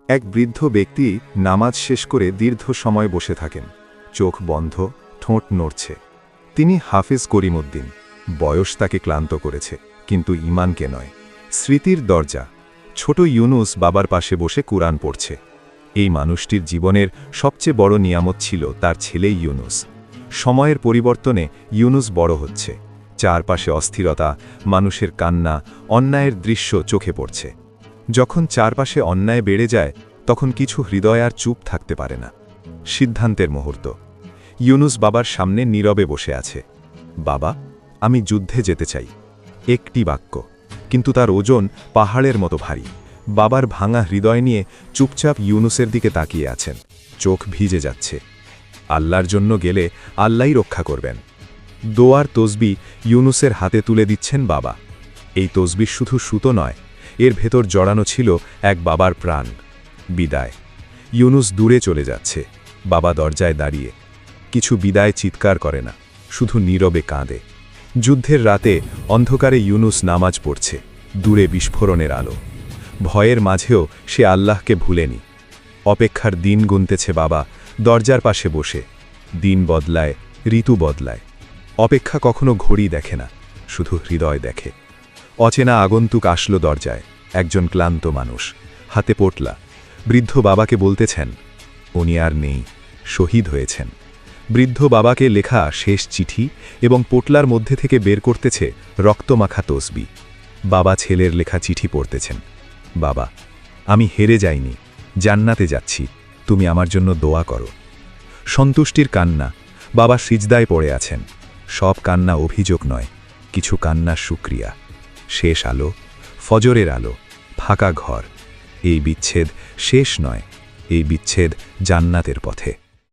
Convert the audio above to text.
এক বৃদ্ধ ব্যক্তি নামাজ শেষ করে দীর্ঘ সময় বসে থাকেন, চোখ বন্ধ, ঠোঁট নড়ছে। তিনি হাফেজ করিমউদ্দিন। বয়স তাকে ক্লান্ত করেছে, কিন্তু ঈমানকে নয়। স্মৃতির দরজা। ছোট ইউনুস বাবার পাশে বসে কুরআন পড়ছে। এই মানুষটির জীবনের সবচেয়ে বড় নিয়ামত ছিল তার ছেলে ইউনুস। সময়ের পরিবর্তনে ইউনুস বড় হচ্ছে। চারপাশে অস্থিরতা, মানুষের কান্না, অন্যায়ের দৃশ্য চোখে পড়ছে। যখন চারপাশে অন্যায় বেড়ে যায়, তখন কিছু হৃদয় আর চুপ থাকতে পারে না। সিদ্ধান্তের মুহূর্ত। ইউনুস বাবার সামনে নীরবে বসে আছে। বাবা, আমি যুদ্ধে যেতে চাই। একটি বাক্য, কিন্তু তার ওজন পাহাড়ের মতো ভারী। বাবার ভাঙা হৃদয় নিয়ে চুপচাপ ইউনুসের দিকে তাকিয়ে আছেন। চোখ ভিজে যাচ্ছে। আল্লাহর জন্য গেলে আল্লাহই রক্ষা করবেন। দোয়ার তসবি ইউনুসের হাতে তুলে দিচ্ছেন বাবা। এই তসবি শুধু সুতো নয়, এর ভেতর জড়ানো ছিল এক বাবার প্রাণ। বিদায়। ইউনুস দূরে চলে যাচ্ছে। বাবা দরজায় দাঁড়িয়ে। কিছু বিদায় চিৎকার করে না, শুধু নীরবে কাঁদে। যুদ্ধের রাতে অন্ধকারে ইউনুস নামাজ পড়ছে। দূরে বিস্ফোরণের আলো। ভয়ের মাঝেও সে আল্লাহকে ভুলেনি। অপেক্ষার দিন গুনতেছে বাবা, দরজার পাশে বসে। দিন বদলায়, ঋতু বদলায়। অপেক্ষা কখনো ঘড়ি দেখে না, শুধু হৃদয় দেখে। অচেনা আগন্তুক আসলো দরজায়। একজন ক্লান্ত মানুষ, হাতে পোটলা। বৃদ্ধ বাবাকে বলতেছেন, উনি আর নেই, শহীদ হয়েছেন। বৃদ্ধ বাবাকে লেখা শেষ চিঠি এবং পোটলার মধ্যে থেকে বের করতেছে রক্তমাখা তসবি। বাবা ছেলের লেখা চিঠি পড়তেছেন। বাবা, আমি হেরে যাইনি, জান্নাতে যাচ্ছি, তুমি আমার জন্য দোয়া করো। সন্তুষ্টির কান্না। বাবা সিজদায় পড়ে আছেন। সব কান্না অভিযোগ নয়, কিছু কান্না শুকরিয়া। শেষ আলো, ফজরের আলো, ফাঁকা ঘর। এই বিচ্ছেদ শেষ নয়, এই বিচ্ছেদ জান্নাতের পথে।